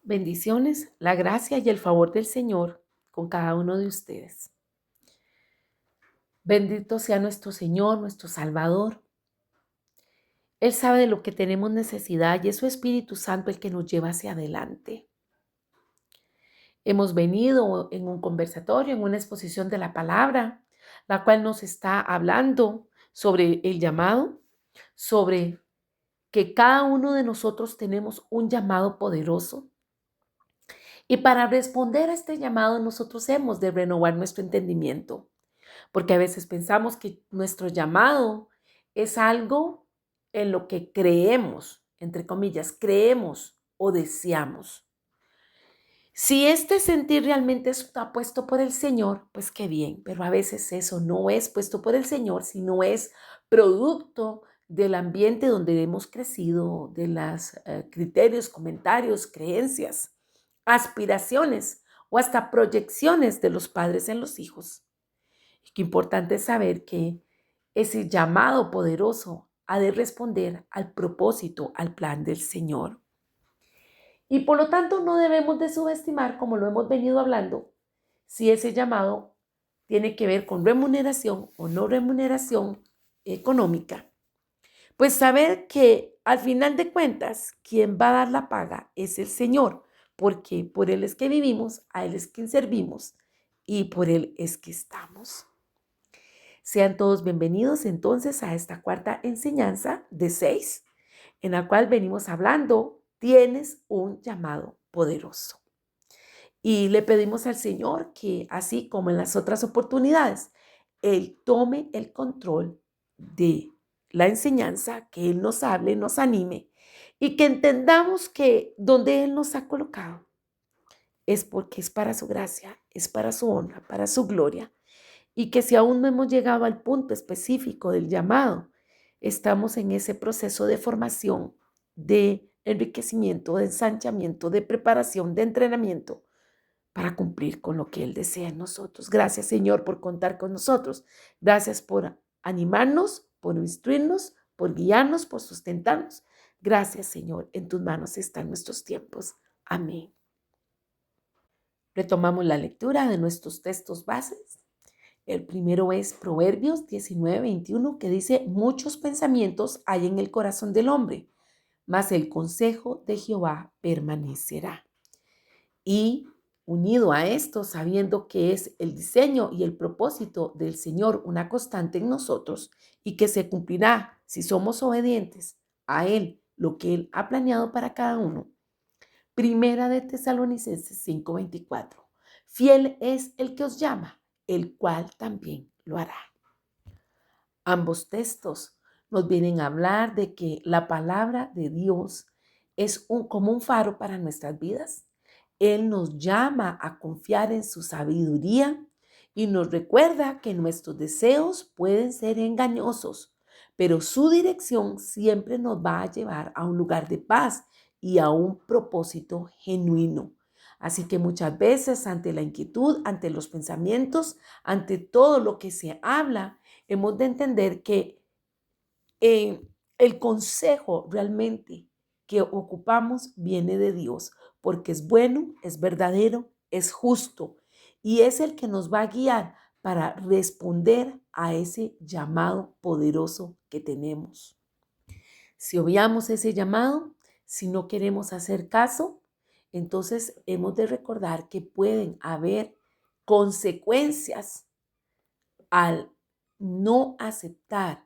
Bendiciones, la gracia y el favor del Señor con cada uno de ustedes. Bendito sea nuestro Señor, nuestro Salvador. Él sabe de lo que tenemos necesidad y es su Espíritu Santo el que nos lleva hacia adelante. Hemos venido en un conversatorio, en una exposición de la palabra, la cual nos está hablando sobre el llamado, sobre que cada uno de nosotros tenemos un llamado poderoso. Y para responder a este llamado, nosotros hemos de renovar nuestro entendimiento, porque a veces pensamos que nuestro llamado es algo en lo que creemos, entre comillas, creemos o deseamos. Si este sentir realmente está puesto por el Señor, pues qué bien, pero a veces eso no es puesto por el Señor, sino es producto del ambiente donde hemos crecido, de los criterios, comentarios, creencias, aspiraciones o hasta proyecciones de los padres en los hijos. Y qué importante es saber que ese llamado poderoso ha de responder al propósito, al plan del Señor. Y por lo tanto no debemos de subestimar, como lo hemos venido hablando, si ese llamado tiene que ver con remuneración o no remuneración económica. Pues saber que al final de cuentas, quien va a dar la paga es el Señor, porque por Él es que vivimos, a Él es quien servimos y por Él es que estamos. Sean todos bienvenidos entonces a esta cuarta enseñanza de 6, en la cual venimos hablando, tienes un llamado poderoso. Y le pedimos al Señor que, así como en las otras oportunidades, Él tome el control de la enseñanza, que Él nos hable, nos anime y que entendamos que donde Él nos ha colocado es porque es para su gracia, es para su honra, para su gloria. Y que si aún no hemos llegado al punto específico del llamado, estamos en ese proceso de formación, de enriquecimiento, de ensanchamiento, de preparación, de entrenamiento para cumplir con lo que Él desea en nosotros. Gracias, Señor, por contar con nosotros. Gracias por animarnos, por instruirnos, por guiarnos, por sustentarnos. Gracias, Señor. En tus manos están nuestros tiempos. Amén. Retomamos la lectura de nuestros textos bases. El primero es Proverbios 19:21, que dice: muchos pensamientos hay en el corazón del hombre, mas el consejo de Jehová permanecerá. Y unido a esto, sabiendo que es el diseño y el propósito del Señor una constante en nosotros y que se cumplirá si somos obedientes a Él, lo que Él ha planeado para cada uno. Primera de Tesalonicenses 5:24. Fiel es el que os llama, el cual también lo hará. Ambos textos nos vienen a hablar de que la palabra de Dios es como un faro para nuestras vidas. Él nos llama a confiar en su sabiduría y nos recuerda que nuestros deseos pueden ser engañosos, pero su dirección siempre nos va a llevar a un lugar de paz y a un propósito genuino. Así que muchas veces ante la inquietud, ante los pensamientos, ante todo lo que se habla, hemos de entender que el consejo realmente que ocupamos viene de Dios, porque es bueno, es verdadero, es justo y es el que nos va a guiar para responder a ese llamado poderoso que tenemos. Si obviamos ese llamado, si no queremos hacer caso, entonces hemos de recordar que pueden haber consecuencias al no aceptar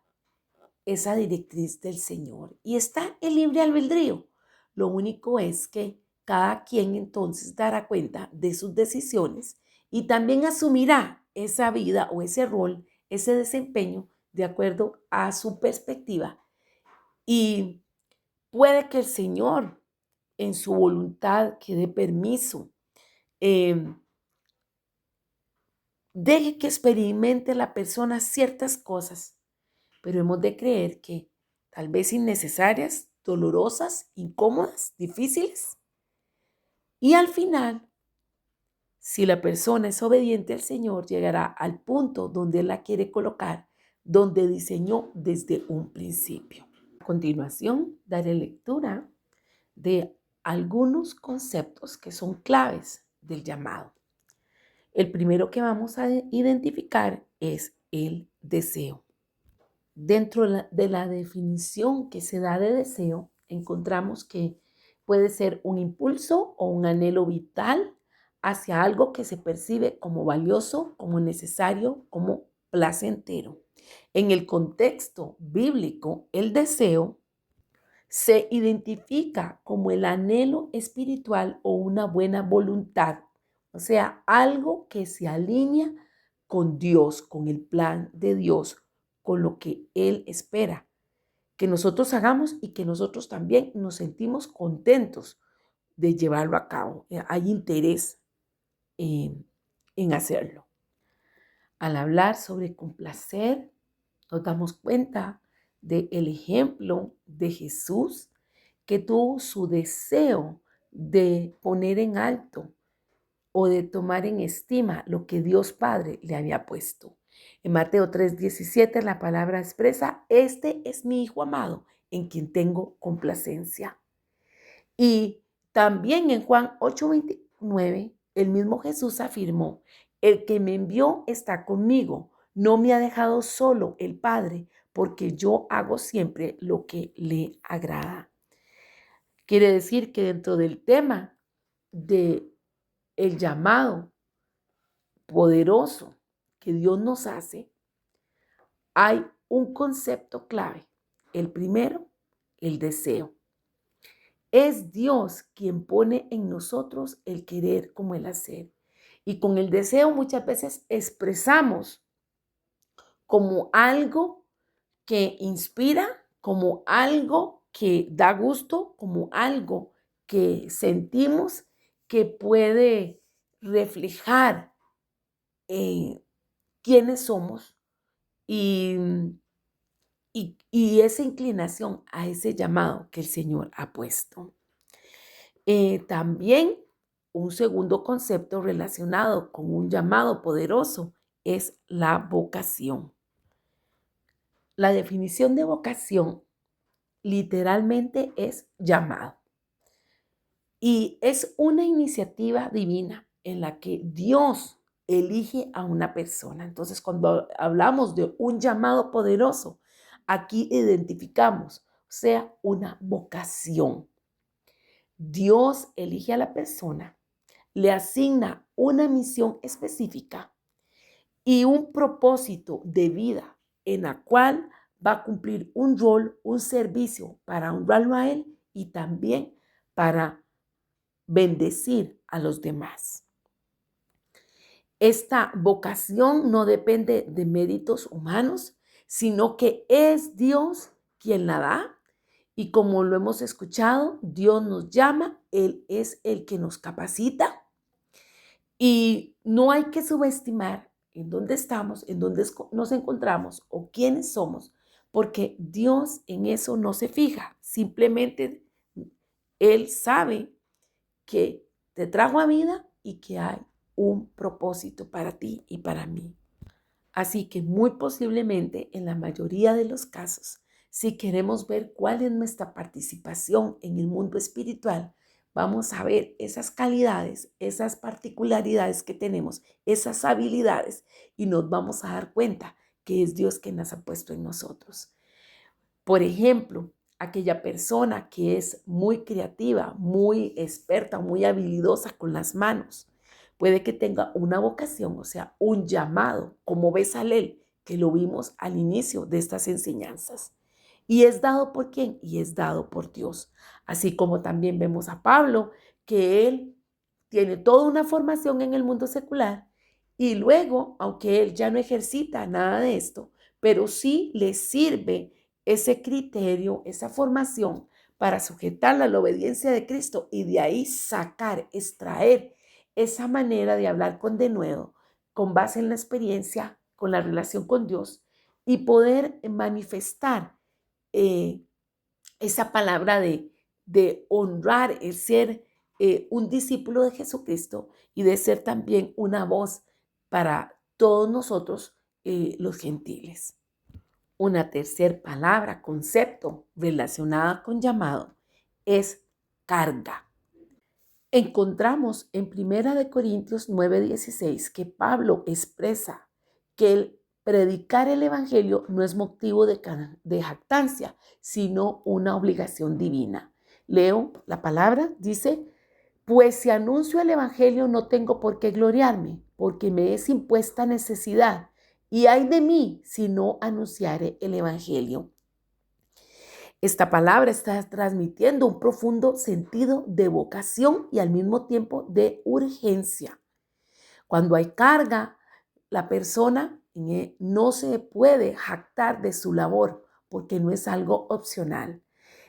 esa directriz del Señor. Y está el libre albedrío. Lo único es que cada quien entonces dará cuenta de sus decisiones y también asumirá esa vida o ese rol, ese desempeño de acuerdo a su perspectiva. Y puede que el Señor en su voluntad que dé permiso, deje que experimente la persona ciertas cosas, pero hemos de creer que tal vez innecesarias, dolorosas, incómodas, difíciles. Y al final, si la persona es obediente al Señor, llegará al punto donde Él la quiere colocar, donde diseñó desde un principio. A continuación, daré lectura de algunos conceptos que son claves del llamado. El primero que vamos a identificar es el deseo. Dentro de la definición que se da de deseo, encontramos que puede ser un impulso o un anhelo vital hacia algo que se percibe como valioso, como necesario, como placentero. En el contexto bíblico, el deseo se identifica como el anhelo espiritual o una buena voluntad, o sea, algo que se alinea con Dios, con el plan de Dios, con lo que Él espera que nosotros hagamos y que nosotros también nos sentimos contentos de llevarlo a cabo. Hay interés en hacerlo. Al hablar sobre complacer, nos damos cuenta del ejemplo de Jesús que tuvo su deseo de poner en alto o de tomar en estima lo que Dios Padre le había puesto. En Mateo 3:17 la palabra expresa, este es mi Hijo amado, en quien tengo complacencia. Y también en Juan 8:29, el mismo Jesús afirmó, el que me envió está conmigo, no me ha dejado solo el Padre, porque yo hago siempre lo que le agrada. Quiere decir que dentro del tema de el llamado poderoso que Dios nos hace, hay un concepto clave. El primero, el deseo. Es Dios quien pone en nosotros el querer como el hacer. Y con el deseo muchas veces expresamos como algo que inspira, como algo que da gusto, como algo que sentimos que puede reflejar quiénes somos y, y esa inclinación a ese llamado que el Señor ha puesto. También un segundo concepto relacionado con un llamado poderoso es la vocación. La definición de vocación literalmente es llamado. Y es una iniciativa divina en la que Dios elige a una persona. Entonces, cuando hablamos de un llamado poderoso, aquí identificamos, o sea, una vocación. Dios elige a la persona, le asigna una misión específica y un propósito de vida en la cual va a cumplir un rol, un servicio para honrarlo a Él y también para bendecir a los demás. Esta vocación no depende de méritos humanos, sino que es Dios quien la da. Y como lo hemos escuchado, Dios nos llama, Él es el que nos capacita. Y no hay que subestimar en dónde estamos, en dónde nos encontramos o quiénes somos, porque Dios en eso no se fija. Simplemente Él sabe que te trajo a vida y que hay un propósito para ti y para mí. Así que muy posiblemente en la mayoría de los casos, si queremos ver cuál es nuestra participación en el mundo espiritual, vamos a ver esas calidades, esas particularidades que tenemos, esas habilidades y nos vamos a dar cuenta que es Dios quien las ha puesto en nosotros. Por ejemplo, aquella persona que es muy creativa, muy experta, muy habilidosa con las manos, puede que tenga una vocación, o sea, un llamado, como Bezalel, que lo vimos al inicio de estas enseñanzas. ¿Y es dado por quién? Y es dado por Dios. Así como también vemos a Pablo, que él tiene toda una formación en el mundo secular y luego, aunque él ya no ejercita nada de esto, pero sí le sirve ese criterio, esa formación para sujetarla a la obediencia de Cristo y de ahí sacar, extraer esa manera de hablar con denuedo, con base en la experiencia, con la relación con Dios y poder manifestar esa palabra de honrar el ser un discípulo de Jesucristo y de ser también una voz para todos nosotros los gentiles. Una tercera palabra, concepto relacionada con llamado es carga. Encontramos en 1 Corintios 9:16 que Pablo expresa que el predicar el evangelio no es motivo de jactancia, sino una obligación divina. Leo la palabra, dice: pues si anuncio el evangelio no tengo por qué gloriarme, porque me es impuesta necesidad, y ay de mí si no anunciare el evangelio. Esta palabra está transmitiendo un profundo sentido de vocación y al mismo tiempo de urgencia. Cuando hay carga, la persona no se puede jactar de su labor porque no es algo opcional.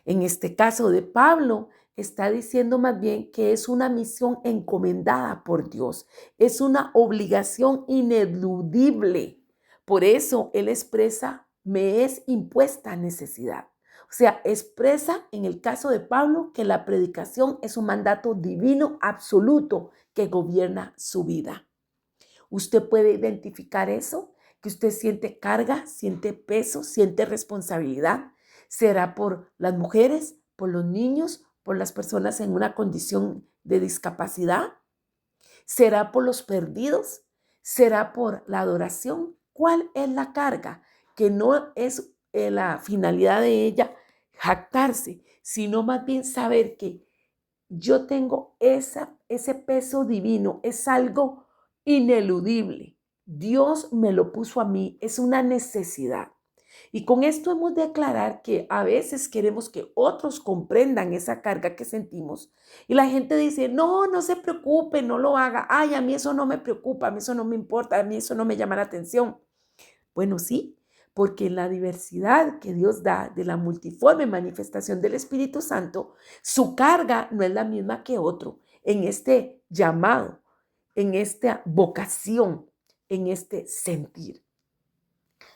En este caso de Pablo, está diciendo más bien que es una misión encomendada por Dios, es una obligación ineludible. Por eso él expresa: me es impuesta necesidad. O sea, expresa en el caso de Pablo que la predicación es un mandato divino absoluto que gobierna su vida. ¿Usted puede identificar eso? Que usted siente carga, siente peso, siente responsabilidad. ¿Será por las mujeres, por los niños, por las personas en una condición de discapacidad? ¿Será por los perdidos? ¿Será por la adoración? ¿Cuál es la carga? Que no es la finalidad de ella jactarse, sino más bien saber que yo tengo ese peso divino, es algo ineludible. Dios me lo puso a mí, es una necesidad. Y con esto hemos de aclarar que a veces queremos que otros comprendan esa carga que sentimos. Y la gente dice: no, no se preocupe, no lo haga. Ay, a mí eso no me preocupa, a mí eso no me importa, a mí eso no me llama la atención. Bueno, sí, porque en la diversidad que Dios da de la multiforme manifestación del Espíritu Santo, su carga no es la misma que otro en este llamado, en esta vocación, en este sentir.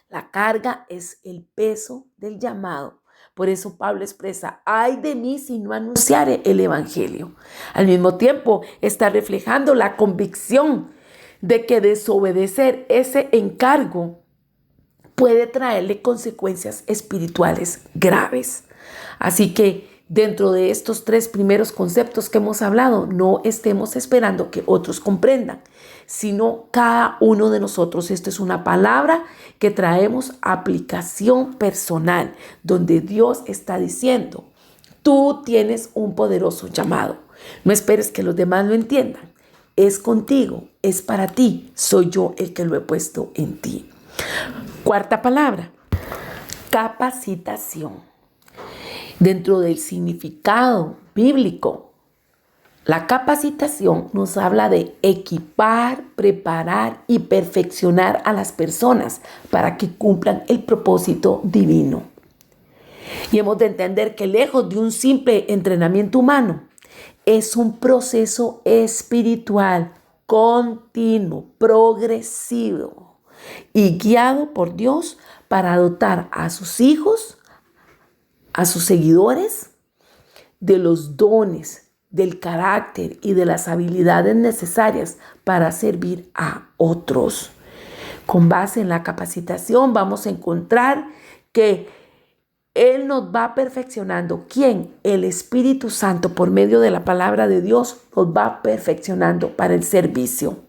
La carga es el peso del llamado. Por eso Pablo expresa: ay de mí si no anunciare el evangelio. Al mismo tiempo está reflejando la convicción de que desobedecer ese encargo puede traerle consecuencias espirituales graves. Así que dentro de estos 3 primeros conceptos que hemos hablado, no estemos esperando que otros comprendan, sino cada uno de nosotros. Esta es una palabra que traemos a aplicación personal, donde Dios está diciendo: tú tienes un poderoso llamado. No esperes que los demás lo entiendan. Es contigo, es para ti. Soy yo el que lo he puesto en ti. Cuarta palabra: capacitación. Dentro del significado bíblico, la capacitación nos habla de equipar, preparar y perfeccionar a las personas para que cumplan el propósito divino. Y hemos de entender que lejos de un simple entrenamiento humano, es un proceso espiritual continuo, progresivo y guiado por Dios para dotar a sus hijos, a sus seguidores, de los dones, del carácter y de las habilidades necesarias para servir a otros. Con base en la capacitación vamos a encontrar que Él nos va perfeccionando. ¿Quién? El Espíritu Santo, por medio de la palabra de Dios, nos va perfeccionando para el servicio.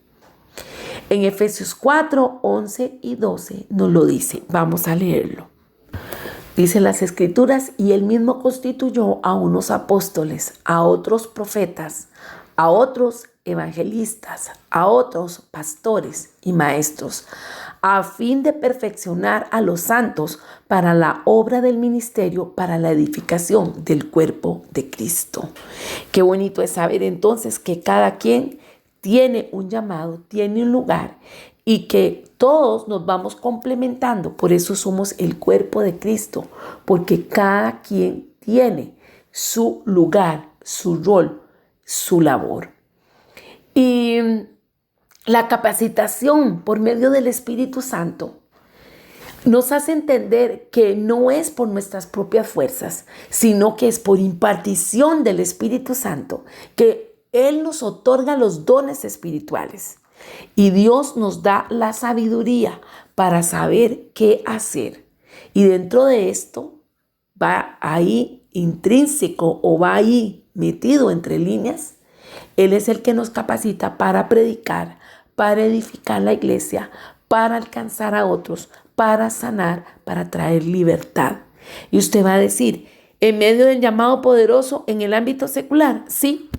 En Efesios 4, 11 y 12 nos lo dice. Vamos a leerlo. Dicen las Escrituras: y Él mismo constituyó a unos apóstoles, a otros profetas, a otros evangelistas, a otros pastores y maestros, a fin de perfeccionar a los santos para la obra del ministerio, para la edificación del cuerpo de Cristo. Qué bonito es saber entonces que cada quien tiene un llamado, tiene un lugar, y que todos nos vamos complementando. Por eso somos el cuerpo de Cristo, porque cada quien tiene su lugar, su rol, su labor. Y la capacitación por medio del Espíritu Santo nos hace entender que no es por nuestras propias fuerzas, sino que es por impartición del Espíritu Santo que Él nos otorga los dones espirituales. Y Dios nos da la sabiduría para saber qué hacer. Y dentro de esto va ahí intrínseco, o va ahí metido entre líneas, Él es el que nos capacita para predicar, para edificar la iglesia, para alcanzar a otros, para sanar, para traer libertad. Y usted va a decir, en medio del llamado poderoso en el ámbito secular, sí,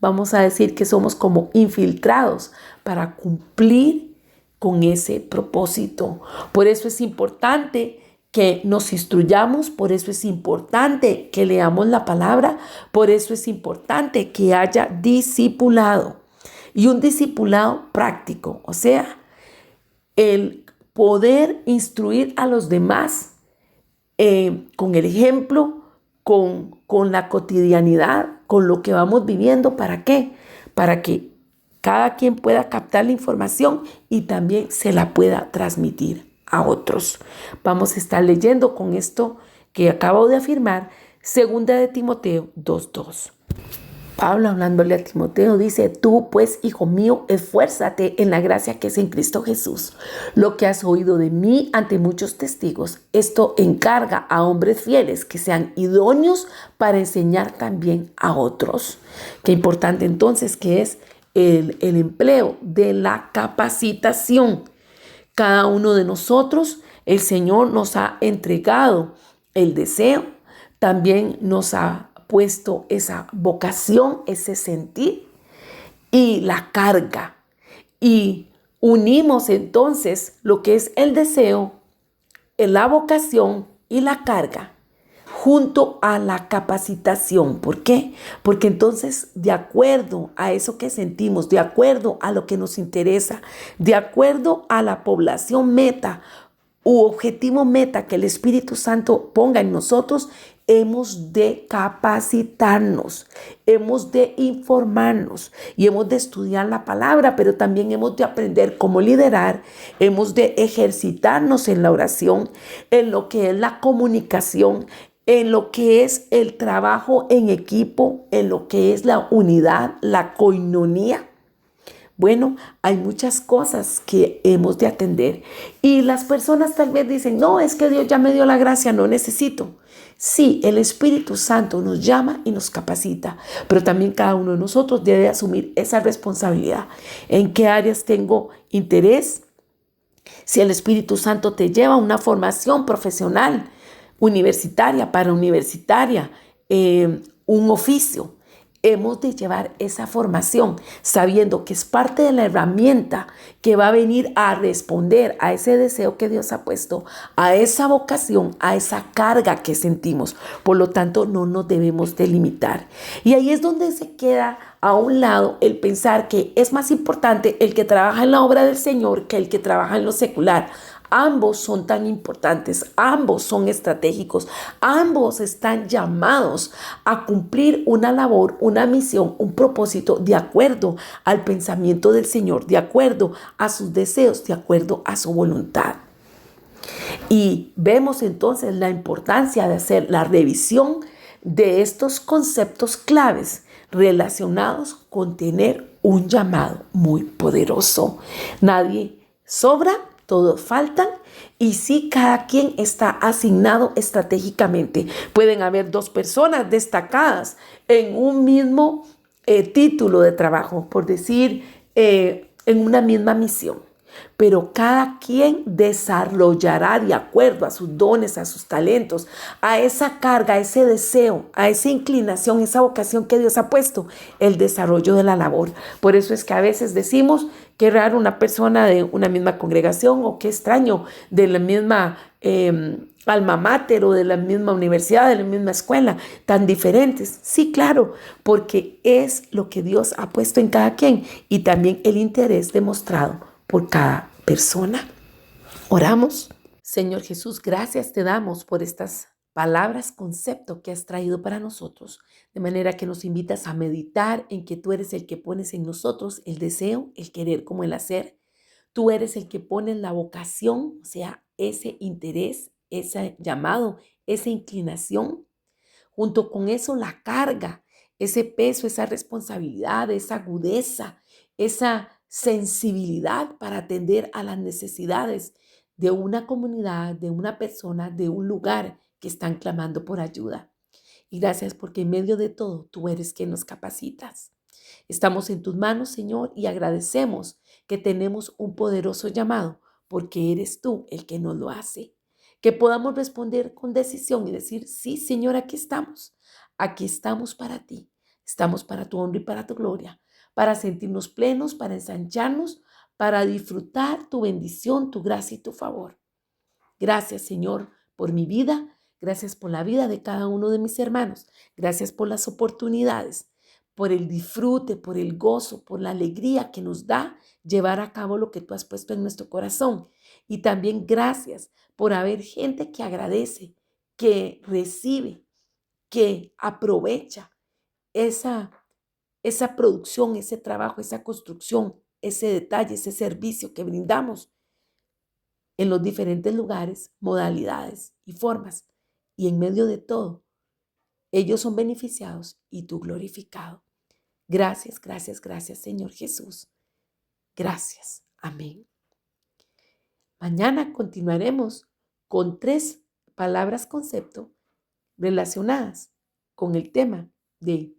vamos a decir que somos como infiltrados para cumplir con ese propósito. Por eso es importante que nos instruyamos, por eso es importante que leamos la palabra, por eso es importante que haya discipulado y un discipulado práctico, o sea, el poder instruir a los demás con el ejemplo, con la cotidianidad, con lo que vamos viviendo. ¿Para qué? Para que cada quien pueda captar la información y también se la pueda transmitir a otros. Vamos a estar leyendo con esto que acabo de afirmar, 2 Timoteo 2:2. Pablo, hablándole a Timoteo, dice: tú pues, hijo mío, esfuérzate en la gracia que es en Cristo Jesús. Lo que has oído de mí ante muchos testigos, esto encarga a hombres fieles que sean idóneos para enseñar también a otros. Qué importante entonces que es el empleo de la capacitación. Cada uno de nosotros, el Señor nos ha entregado el deseo, también nos ha puesto esa vocación, ese sentir y la carga. Y unimos entonces lo que es el deseo, la vocación y la carga junto a la capacitación. ¿Por qué? Porque entonces, de acuerdo a eso que sentimos, de acuerdo a lo que nos interesa, de acuerdo a la población meta u objetivo meta que el Espíritu Santo ponga en nosotros, hemos de capacitarnos, hemos de informarnos y hemos de estudiar la palabra, pero también hemos de aprender cómo liderar, hemos de ejercitarnos en la oración, en lo que es la comunicación, en lo que es el trabajo en equipo, en lo que es la unidad, la coinonía. Bueno, hay muchas cosas que hemos de atender y las personas tal vez dicen, no, es que Dios ya me dio la gracia, no necesito. Sí, el Espíritu Santo nos llama y nos capacita, pero también cada uno de nosotros debe asumir esa responsabilidad. ¿En qué áreas tengo interés? Si el Espíritu Santo te lleva a una formación profesional, universitaria, parauniversitaria, un oficio, hemos de llevar esa formación sabiendo que es parte de la herramienta que va a venir a responder a ese deseo que Dios ha puesto, a esa vocación, a esa carga que sentimos. Por lo tanto, no nos debemos delimitar. Y ahí es donde se queda a un lado el pensar que es más importante el que trabaja en la obra del Señor que el que trabaja en lo secular. Ambos son tan importantes, ambos son estratégicos, ambos están llamados a cumplir una labor, una misión, un propósito de acuerdo al pensamiento del Señor, de acuerdo a sus deseos, de acuerdo a su voluntad. Y vemos entonces la importancia de hacer la revisión de estos conceptos claves relacionados con tener un llamado muy poderoso. Nadie sobra, todos faltan y sí, cada quien está asignado estratégicamente. Pueden haber dos personas destacadas en un mismo título de trabajo, por decir, en una misma misión. Pero cada quien desarrollará de acuerdo a sus dones, a sus talentos, a esa carga, a ese deseo, a esa inclinación, esa vocación que Dios ha puesto, el desarrollo de la labor. Por eso es que a veces decimos, qué raro una persona de una misma congregación o qué extraño de la misma alma mater o de la misma universidad, de la misma escuela, tan diferentes. Sí, claro, porque es lo que Dios ha puesto en cada quien y también el interés demostrado por cada persona. Oramos. Señor Jesús, gracias te damos por estas palabras, concepto que has traído para nosotros, de manera que nos invitas a meditar en que tú eres el que pones en nosotros el deseo, el querer como el hacer. Tú eres el que pones la vocación, o sea, ese interés, ese llamado, esa inclinación. Junto con eso, la carga, ese peso, esa responsabilidad, esa agudeza, esa sensibilidad para atender a las necesidades de una comunidad, de una persona, de un lugar que están clamando por ayuda. Y gracias porque en medio de todo tú eres quien nos capacitas. Estamos en tus manos, Señor, y agradecemos que tenemos un poderoso llamado, porque eres tú el que nos lo hace. Que podamos responder con decisión y decir, sí, Señor, aquí estamos para ti, estamos para tu honra y para tu gloria, para sentirnos plenos, para ensancharnos, para disfrutar tu bendición, tu gracia y tu favor. Gracias, Señor, por mi vida. Gracias por la vida de cada uno de mis hermanos. Gracias por las oportunidades, por el disfrute, por el gozo, por la alegría que nos da llevar a cabo lo que tú has puesto en nuestro corazón. Y también gracias por haber gente que agradece, que recibe, que aprovecha esa, esa producción, ese trabajo, esa construcción, ese detalle, ese servicio que brindamos en los diferentes lugares, modalidades y formas. Y en medio de todo, ellos son beneficiados y tú glorificado. Gracias, gracias, gracias, Señor Jesús. Gracias. Amén. Mañana continuaremos con 3 palabras concepto relacionadas con el tema de